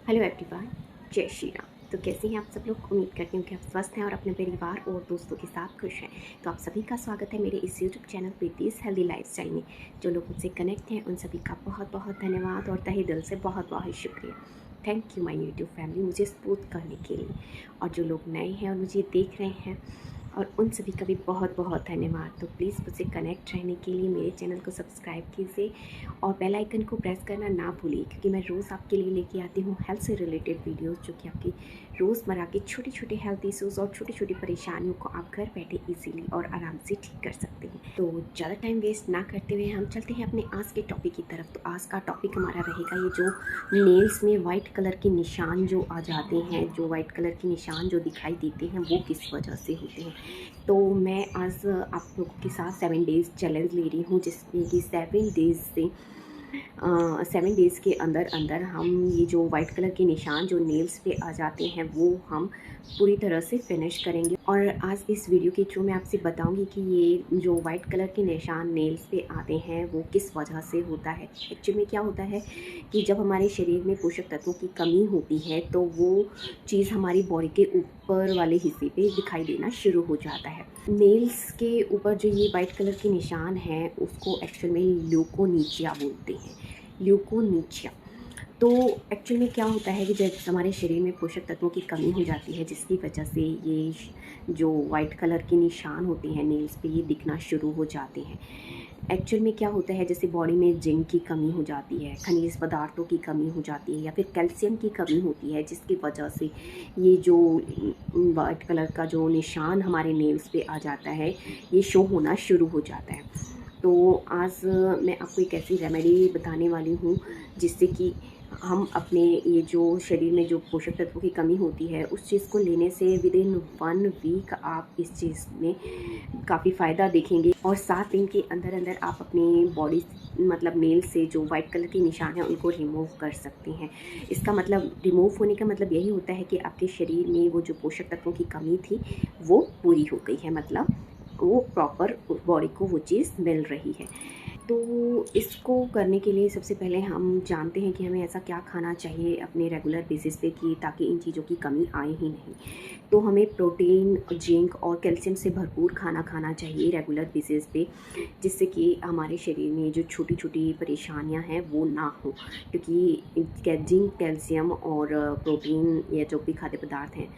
Hello everyone, जय श्री राम। तो कैसे हैं आप सब लोग? उम्मीद करती हूँ कि आप स्वस्थ हैं और अपने परिवार और दोस्तों के साथ खुश हैं। तो आप सभी का स्वागत है मेरे इस YouTube channel Preeti's healthy lifestyle में। जो लोग मुझसे कनेक्ट हैं उन सभी का बहुत बहुत धन्यवाद और तहे दिल से बहुत बहुत शुक्रिया। Thank you my YouTube family, मुझे सपोर्ट करने के लिए। और जो लोग नए हैं और मुझे देख रहे हैं और उन सभी का भी बहुत बहुत धन्यवाद। तो प्लीज़ मुझसे कनेक्ट रहने के लिए मेरे चैनल को सब्सक्राइब कीजिए और बेल आइकन को प्रेस करना ना भूलिए, क्योंकि मैं रोज़ आपके लिए लेके आती हूँ हेल्थ से रिलेटेड वीडियोस, जो कि आपकी रोज़मर्रा के छोटे छोटे हेल्थ इश्यूज़ और छोटी छोटी परेशानियों को आप घर बैठे इजीली और आराम से ठीक कर सकते हैं। तो ज़्यादा टाइम वेस्ट ना करते हुए हम चलते हैं अपने आज के टॉपिक की तरफ। तो आज का टॉपिक हमारा रहेगा ये जो नेल्स में वाइट कलर के निशान जो आ जाते हैं, जो वाइट कलर के निशान जो दिखाई देते हैं, वो किस वजह से होते हैं। तो मैं आज आप लोगों के साथ 7 डेज़ चैलेंज ले रही हूँ, जिसमें कि 7 डेज़ के अंदर अंदर हम ये जो वाइट कलर के निशान जो नेल्स पे आ जाते हैं वो हम पूरी तरह से फिनिश करेंगे। और आज इस वीडियो के थ्रू मैं आपसे बताऊंगी कि ये जो वाइट कलर के निशान नेल्स पे आते हैं वो किस वजह से होता है। एक्चुअली में क्या होता है कि जब हमारे शरीर में पोषक तत्वों की कमी होती है तो वो चीज़ हमारी बॉडी के ऊपर वाले हिस्से पे दिखाई देना शुरू हो जाता है। नेल्स के ऊपर जो ये वाइट कलर के निशान हैं उसको एक्चुअल में ल्यूकोनीचिया बोलते हैं, ल्यूकोनीचिया। तो एक्चुअल में क्या होता है कि जब हमारे शरीर में पोषक तत्वों की कमी हो जाती है, जिसकी वजह से ये जो वाइट कलर के निशान होते हैं नेल्स पे ये दिखना शुरू हो जाते हैं। एक्चुअल में क्या होता है, जैसे बॉडी में जिंक की कमी हो जाती है, खनिज पदार्थों की कमी हो जाती है या फिर कैल्शियम की कमी होती है, जिसकी वजह से ये जो वाइट कलर का जो निशान हमारे नेल्स पे आ जाता है ये शो होना शुरू हो जाता है। तो आज मैं आपको एक ऐसी रेमेडी बताने वाली हूँ जिससे कि हम अपने ये जो शरीर में जो पोषक तत्वों की कमी होती है उस चीज़ को लेने से विदिन 1 वीक आप इस चीज़ में काफ़ी फ़ायदा देखेंगे और 7 दिन के अंदर अंदर आप अपनी बॉडी मतलब नेल से जो वाइट कलर के निशान हैं उनको रिमूव कर सकते हैं। इसका मतलब रिमूव होने का मतलब यही होता है कि आपके शरीर में वो जो पोषक तत्वों की कमी थी वो पूरी हो गई है, मतलब वो प्रॉपर बॉडी को वो चीज़ मिल रही है। तो इसको करने के लिए सबसे पहले हम जानते हैं कि हमें ऐसा क्या खाना चाहिए अपने रेगुलर बेसिस पे कि ताकि इन चीज़ों की कमी आए ही नहीं। तो हमें प्रोटीन, जिंक और कैल्शियम से भरपूर खाना खाना चाहिए रेगुलर बेसिस पे, जिससे कि हमारे शरीर में जो छोटी छोटी परेशानियां हैं वो ना हो। क्योंकि जिंक, कैल्शियम और प्रोटीन या जो भी खाद्य पदार्थ हैं,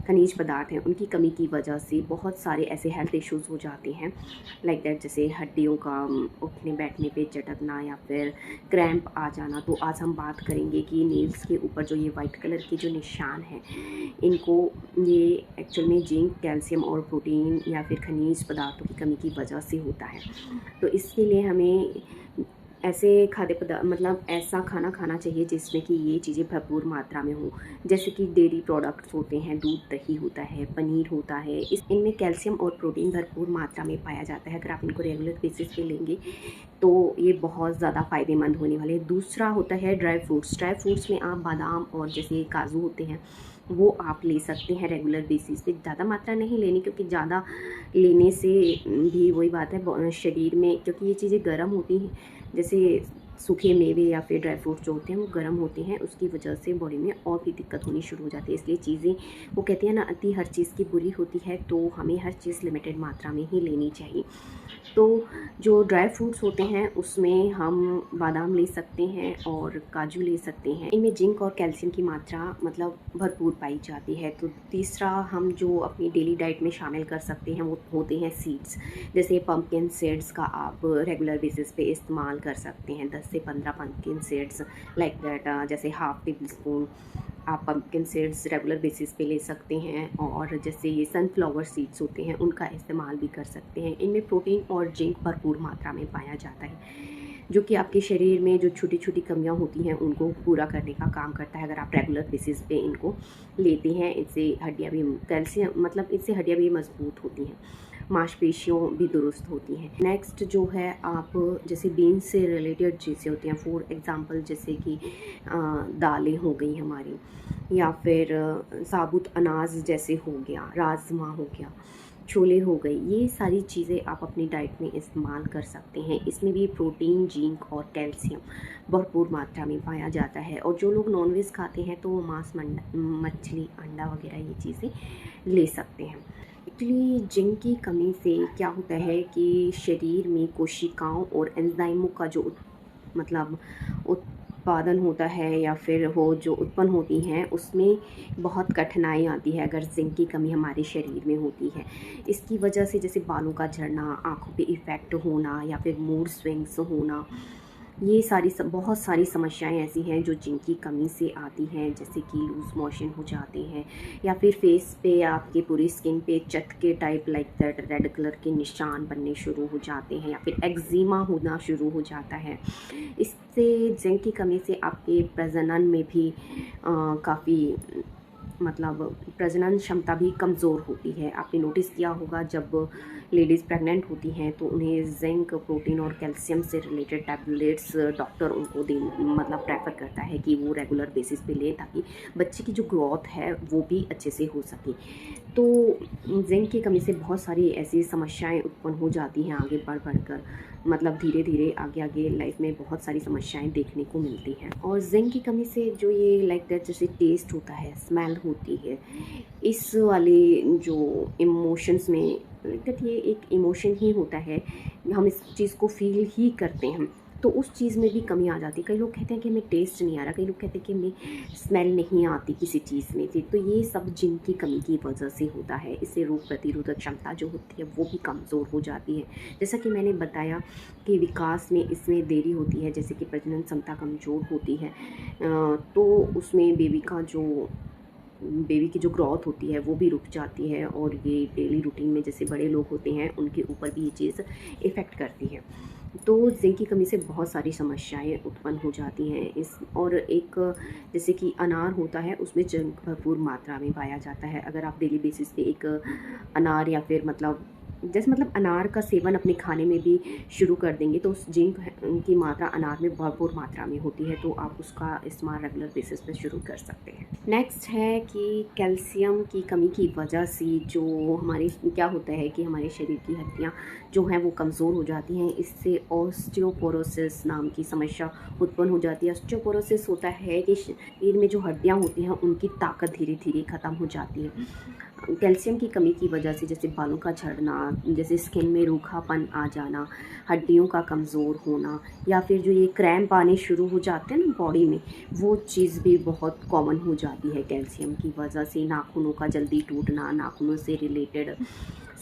खनिज पदार्थ हैं, उनकी कमी की वजह से बहुत सारे ऐसे हेल्थ इश्यूज़ हो जाते हैं लाइक दैट, जैसे हड्डियों का उठने बैठने पे चटकना या फिर क्रैम्प आ जाना। तो आज हम बात करेंगे कि नेल्स के ऊपर जो ये वाइट कलर के जो निशान हैं इनको ये एक्चुअल में जिंक, कैल्शियम और प्रोटीन या फिर खनिज पदार्थों की कमी की वजह से होता है। तो इसके लिए हमें ऐसे खाद्य पदार्थ मतलब ऐसा खाना खाना चाहिए जिसमें कि ये चीज़ें भरपूर मात्रा में हो, जैसे कि डेयरी प्रोडक्ट्स होते हैं, दूध, दही होता है, पनीर होता है। इनमें कैल्शियम और प्रोटीन भरपूर मात्रा में पाया जाता है। अगर आप इनको रेगुलर बेसिस पे लेंगे तो ये बहुत ज़्यादा फ़ायदेमंद होने वाले हैं। दूसरा होता है ड्राई फ्रूट्स। ड्राई फ्रूट्स में आप बादाम और जैसे काजू होते हैं वो आप ले सकते हैं रेगुलर बेसिस पे। ज़्यादा मात्रा नहीं लेनी, क्योंकि ज़्यादा लेने से भी वही बात है शरीर में, क्योंकि ये चीज़ें गर्म होती हैं, जैसे सूखे मेवे या फिर ड्राई फ्रूट्स जो होते हैं वो गर्म होते हैं, उसकी वजह से बॉडी में और भी दिक्कत होनी शुरू हो जाती है। इसलिए चीज़ें, वो कहते हैं ना, अति हर चीज़ की बुरी होती है, तो हमें हर चीज़ लिमिटेड मात्रा में ही लेनी चाहिए। तो जो ड्राई फ्रूट्स होते हैं उसमें हम बादाम ले सकते हैं और काजू ले सकते हैं। इनमें जिंक और कैल्शियम की मात्रा मतलब भरपूर पाई जाती है। तो तीसरा हम जो अपनी डेली डाइट में शामिल कर सकते हैं वो होते हैं सीड्स। जैसे पम्पकिन सीड्स का आप रेगुलर बेसिस पे इस्तेमाल कर सकते हैं, 10 से 15 पम्पकिन सीड्स लाइक दैट, जैसे हाफ टेबल स्पून आप पम्पकिन सीड्स रेगुलर बेसिस पे ले सकते हैं। और जैसे ये सनफ्लावर सीड्स होते हैं उनका इस्तेमाल भी कर सकते हैं। इनमें प्रोटीन और जिंक भरपूर मात्रा में पाया जाता है, जो कि आपके शरीर में जो छोटी छोटी कमियां होती हैं उनको पूरा करने का काम करता है। अगर आप रेगुलर बेसिस पे इनको लेते हैं, इससे हड्डियाँ भी कैल्शियम मतलब इससे हड्डियाँ भी मजबूत होती हैं, मांसपेशियों भी दुरुस्त होती हैं। नेक्स्ट जो है, आप जैसे बीन्स से रिलेटेड चीज़ें होती हैं, फॉर एग्जांपल जैसे कि दालें हो गई हमारी, या फिर साबुत अनाज जैसे हो गया, राजमा हो गया, छोले हो गए, ये सारी चीज़ें आप अपनी डाइट में इस्तेमाल कर सकते हैं। इसमें भी प्रोटीन, जिंक और कैल्शियम भरपूर मात्रा में पाया जाता है। और जो लोग नॉनवेज खाते हैं तो वो मांस, मछली, अंडा वगैरह ये चीज़ें ले सकते हैं। एक्चुअली जिंक की कमी से क्या होता है कि शरीर में कोशिकाओं और एंजाइमों का जो मतलब उत्पादन होता है या फिर वो जो उत्पन्न होती हैं उसमें बहुत कठिनाई आती है अगर जिंक की कमी हमारे शरीर में होती है। इसकी वजह से जैसे बालों का झड़ना, आँखों पे इफ़ेक्ट होना या फिर मूड स्विंग्स होना, ये सारी बहुत सारी समस्याएं ऐसी हैं जो जिनकी कमी से आती हैं, जैसे कि लूज़ मोशन हो जाते हैं या फिर फेस पे आपके पूरी स्किन पे चटके type like that red colour के निशान बनने शुरू हो जाते हैं या फिर एक्जिमा होना शुरू हो जाता है। इससे जिंक की कमी से आपके प्रजनन में भी काफ़ी मतलब प्रजनन क्षमता भी कमज़ोर होती है। आपने नोटिस किया होगा जब लेडीज़ प्रेग्नेंट होती हैं तो उन्हें जिंक, प्रोटीन और कैल्शियम से रिलेटेड टैबलेट्स डॉक्टर उनको दे मतलब प्रेफर करता है कि वो रेगुलर बेसिस पे लें ताकि बच्चे की जो ग्रोथ है वो भी अच्छे से हो सके। तो जिंक की कमी से बहुत सारी ऐसी समस्याएं उत्पन्न हो जाती हैं आगे बढ़ कर, मतलब धीरे धीरे आगे आगे लाइफ में बहुत सारी समस्याएं देखने को मिलती हैं। और जिंक की कमी से जो ये लाइक दैट जैसे टेस्ट होता है, स्मेल होती है, इस वाले जो इमोशंस में लाइक दैट ये एक इमोशन ही होता है, हम इस चीज़ को फील ही करते हैं, तो उस चीज़ में भी कमी आ जाती है। कई लोग कहते हैं कि हमें टेस्ट नहीं आ रहा, कई लोग कहते हैं कि हमें स्मेल नहीं आती किसी चीज़ में से, तो ये सब जिंक की कमी की वजह से होता है। इससे रोग प्रतिरोधक क्षमता जो होती है वो भी कमज़ोर हो जाती है। जैसा कि मैंने बताया कि विकास में इसमें देरी होती है, जैसे कि प्रजनन क्षमता कमज़ोर होती है तो उसमें बेबी की जो ग्रोथ होती है वो भी रुक जाती है। और ये डेली रूटीन में जैसे बड़े लोग होते हैं उनके ऊपर भी ये चीज़ इफ़ेक्ट करती है। तो जिंक की कमी से बहुत सारी समस्याएं उत्पन्न हो जाती हैं। इस और एक जैसे कि अनार होता है उसमें जिंक भरपूर मात्रा में पाया जाता है। अगर आप डेली बेसिस पे एक अनार या फिर मतलब अनार का सेवन अपने खाने में भी शुरू कर देंगे तो उस जिंक की मात्रा अनार में भरपूर मात्रा में होती है, तो आप उसका इस्तेमाल रेगुलर बेसिस पे शुरू कर सकते हैं। नेक्स्ट है कि कैल्शियम की कमी की वजह से जो हमारे क्या होता है कि हमारे शरीर की हड्डियाँ जो हैं वो कमज़ोर हो जाती हैं। इससे ऑस्टियोपोरोसिस नाम की समस्या उत्पन्न हो जाती है। ऑस्टियोपोरोसिस होता है कि शरीर में जो हड्डियाँ होती हैं उनकी ताकत धीरे धीरे ख़त्म हो जाती है कैल्शियम की कमी की वजह से। जैसे बालों का झड़ना, जैसे स्किन में रूखापन आ जाना, हड्डियों का कमज़ोर होना या फिर जो ये क्रैम्प आने शुरू हो जाते हैं ना बॉडी में, वो चीज़ भी बहुत कॉमन हो जाती है कैल्शियम की वजह से। नाखूनों का जल्दी टूटना, नाखूनों से रिलेटेड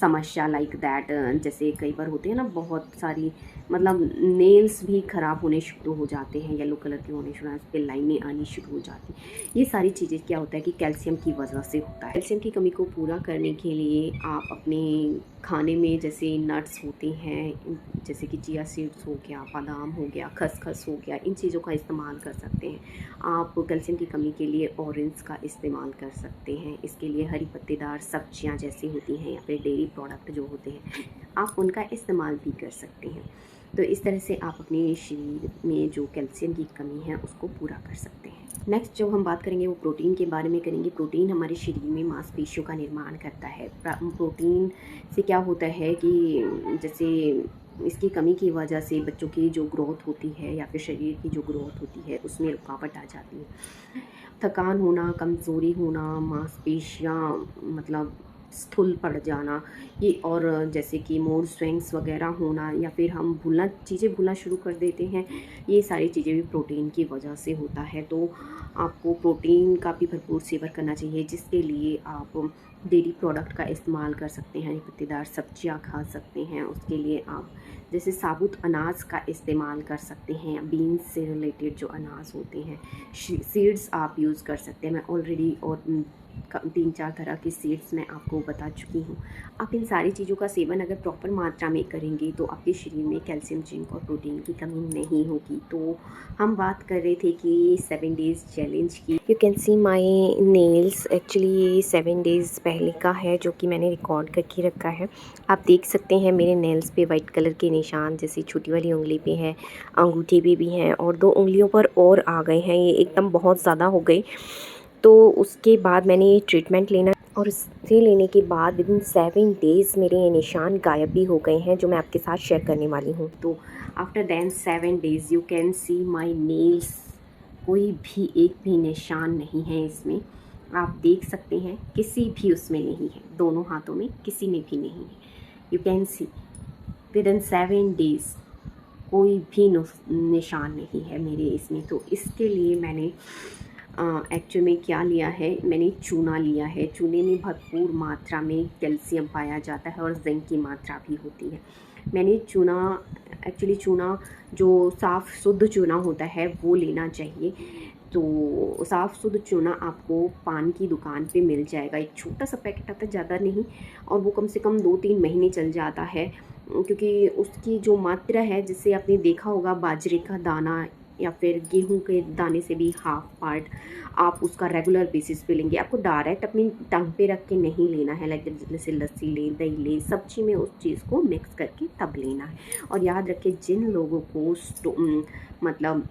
समस्या लाइक दैट, जैसे कई बार होते हैं ना बहुत सारी मतलब नेल्स भी ख़राब होने शुरू हो जाते हैं, येलो कलर के होने शुरू, उस पर लाइनें आनी शुरू हो जाती हैं। ये सारी चीज़ें क्या होता है कि कैल्शियम की वजह से होता है। कैल्शियम की कमी को पूरा करने के लिए आप अपने खाने में जैसे नट्स होते हैं, जैसे कि चिया सीड्स हो गया, बादाम हो गया, खसखस हो गया, इन चीज़ों का इस्तेमाल कर सकते हैं। आप कैल्शियम की कमी के लिए ऑरेंज का इस्तेमाल कर सकते हैं। इसके लिए हरी पत्तेदार सब्जियां जैसी होती हैं या फिर डेयरी प्रोडक्ट जो होते हैं आप उनका इस्तेमाल भी कर सकते हैं। तो इस तरह से आप अपने शरीर में जो कैल्शियम की कमी है उसको पूरा कर सकते हैं। नेक्स्ट जो हम बात करेंगे वो प्रोटीन के बारे में करेंगे। प्रोटीन हमारे शरीर में मांसपेशियों का निर्माण करता है। प्रोटीन से क्या होता है कि जैसे इसकी कमी की वजह से बच्चों की जो ग्रोथ होती है या फिर शरीर की जो ग्रोथ होती है उसमें रुकावट आ जाती है। थकान होना, कमज़ोरी होना, मांसपेशियाँ मतलब स्थूल पड़ जाना, ये और जैसे कि मूड स्विंग्स वगैरह होना या फिर हम चीज़ें भूलना शुरू कर देते हैं, ये सारी चीज़ें भी प्रोटीन की वजह से होता है। तो आपको प्रोटीन का भी भरपूर सेवन करना चाहिए, जिसके लिए आप डेयरी प्रोडक्ट का इस्तेमाल कर सकते हैं, पत्तेदार सब्जियां खा सकते हैं। उसके लिए आप जैसे साबुत अनाज का इस्तेमाल कर सकते हैं, बीन्स से रिलेटेड जो अनाज होते हैं, सीड्स आप यूज़ कर सकते हैं। मैं ऑलरेडी और 3-4 तरह की सीड्स मैं आपको बता चुकी हूँ। आप इन सारी चीज़ों का सेवन अगर प्रॉपर मात्रा में करेंगे तो आपके शरीर में कैल्शियम, जिंक और प्रोटीन की कमी नहीं होगी। तो हम बात कर रहे थे कि 7 डेज़ चैलेंज की। You can see my nails, actually ये 7 डेज़ पहले का है जो कि मैंने रिकॉर्ड करके रखा है। आप देख सकते हैं मेरे नेल्स पे वाइट कलर के निशान जैसे छोटी वाली उंगली पे है, अंगूठे पे भी हैं और 2 उंगलियों पर और आ गए हैं, ये एकदम बहुत ज़्यादा हो गए। तो उसके बाद मैंने ये ट्रीटमेंट लेना और उससे लेने के बाद विदिन 7 डेज़ मेरे ये निशान गायब भी हो गए हैं, जो मैं आपके साथ शेयर करने वाली हूँ। तो after then 7 days you can see my nails, कोई भी एक भी निशान नहीं है इसमें। आप देख सकते हैं किसी भी उसमें नहीं है, दोनों हाथों में किसी में भी नहीं है। You can C within 7 days कोई भी निशान नहीं है मेरे इसमें। तो इसके लिए मैंने एक्चुअल में क्या लिया है, मैंने चूना लिया है। चूने में भरपूर मात्रा में कैल्शियम पाया जाता है और जिंक की मात्रा भी होती है। मैंने चूना, एक्चुअली चूना जो साफ़ शुद्ध चूना होता है वो लेना चाहिए। तो साफ़ शुद्ध चूना आपको पान की दुकान पे मिल जाएगा। एक छोटा सा पैकेट आता है, ज़्यादा नहीं, और वो कम से कम 2-3 महीने चल जाता है, क्योंकि उसकी जो मात्रा है, जिससे आपने देखा होगा बाजरे का दाना या फिर गेहूं के दाने से भी हाफ पार्ट आप उसका रेगुलर बेसिस पे लेंगे। आपको डायरेक्ट अपनी टंग पे रख के नहीं लेना है, लाइक जैसे लस्सी ले, दही ले, सब्जी में उस चीज़ को मिक्स करके तब लेना है। और याद रखें, जिन लोगों को मतलब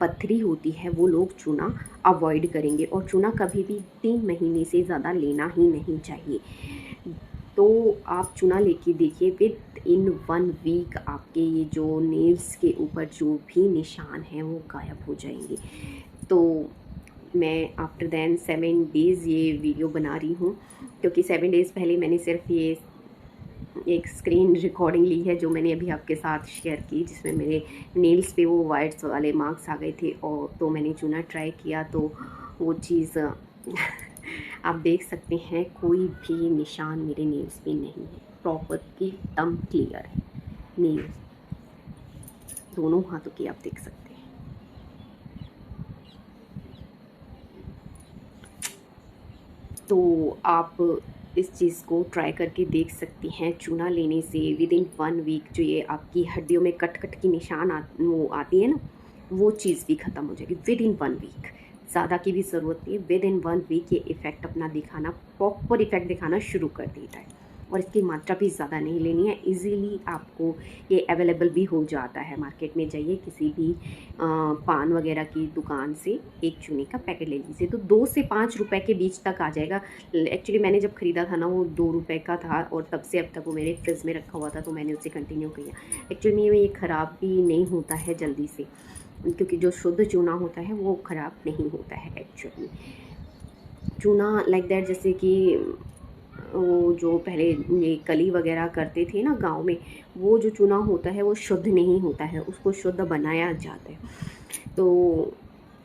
पथरी होती है वो लोग चूना अवॉइड करेंगे, और चूना कभी भी 3 महीने से ज़्यादा लेना ही नहीं चाहिए। तो आप चूना लेके देखिए, विद इन 1 वीक आपके ये जो नेल्स के ऊपर जो भी निशान हैं वो गायब हो जाएंगे। तो मैं आफ्टर दैन 7 डेज़ ये वीडियो बना रही हूँ, क्योंकि 7 डेज़ पहले मैंने सिर्फ ये एक स्क्रीन रिकॉर्डिंग ली है जो मैंने अभी आपके साथ शेयर की, जिसमें मेरे नेल्स पे वो वाइट्स वाले मार्क्स आ गए थे। और तो मैंने चूना ट्राई किया, तो वो चीज़ आप देख सकते हैं, कोई भी निशान मेरे नेल्स पे नहीं है, प्रॉपर एकदम क्लियर है नेल्स, दोनों हाथों की आप देख सकते हैं। तो आप इस चीज़ को ट्राई करके देख सकती हैं। चूना लेने से विद इन 1 वीक जो ये आपकी हड्डियों में कट कट की निशान वो आती है ना, वो चीज़ भी ख़त्म हो जाएगी विद इन 1 वीक। ज़्यादा की भी ज़रूरत नहीं है, विद इन 1 वीक ये इफ़ेक्ट अपना दिखाना, प्रॉपर इफ़ेक्ट दिखाना शुरू कर देता है। और इसकी मात्रा भी ज़्यादा नहीं लेनी है, इजीली आपको ये अवेलेबल भी हो जाता है। मार्केट में जाइए, किसी भी पान वगैरह की दुकान से एक चूने का पैकेट ले लीजिए, तो 2 से 5 रुपए के बीच तक आ जाएगा। एक्चुअली मैंने जब ख़रीदा था ना, वो 2 रुपए का था, और तब से अब तक वो मेरे फ्रिज में रखा हुआ था, तो मैंने उसे कंटिन्यू किया। एक्चुअली में ये ख़राब भी नहीं होता है जल्दी से, क्योंकि जो शुद्ध चूना होता है वो ख़राब नहीं होता है। एक्चुअली चूना लाइक दैट, जैसे कि वो जो पहले ये कली वगैरह करते थे ना गाँव में, वो जो चूना होता है वो शुद्ध नहीं होता है, उसको शुद्ध बनाया जाता है। तो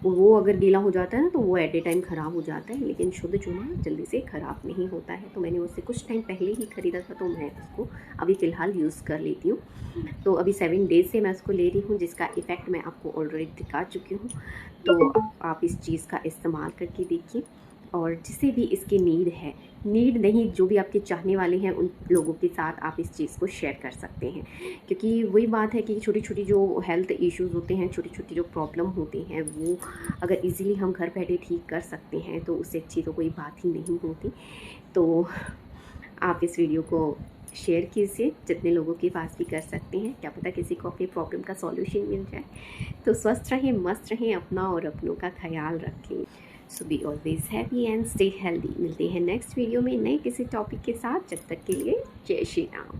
वो अगर गीला हो जाता है ना, तो वो एट ए टाइम ख़राब हो जाता है, लेकिन शुद्ध चूना जल्दी से ख़राब नहीं होता है। तो मैंने उससे कुछ टाइम पहले ही ख़रीदा था, तो मैं उसको अभी फ़िलहाल यूज़ कर लेती हूँ। तो अभी 7 डेज़ से मैं उसको ले रही हूँ, जिसका इफ़ेक्ट मैं आपको ऑलरेडी दिखा चुकी हूँ। तो आप इस चीज़ का इस्तेमाल करके देखिए, और जिसे भी इसकी नीड नहीं, जो भी आपके चाहने वाले हैं उन लोगों के साथ आप इस चीज़ को शेयर कर सकते हैं। क्योंकि वही बात है कि छोटी-छोटी जो हेल्थ इश्यूज़ होते हैं, छोटी-छोटी जो प्रॉब्लम होती हैं, वो अगर इजीली हम घर बैठे ठीक कर सकते हैं, तो उससे अच्छी तो कोई बात ही नहीं होती। तो आप इस वीडियो को शेयर कीजिए, जितने लोगों के पास भी कर सकते हैं, क्या पता किसी को अपनी प्रॉब्लम का सॉल्यूशन मिल जाए। तो स्वस्थ रहें, मस्त रहें, अपना और अपनों का ख्याल रखें। So be always happy and stay healthy. मिलते हैं नेक्स्ट वीडियो में नए किसी टॉपिक के साथ। जब तक के लिए जय श्री राम।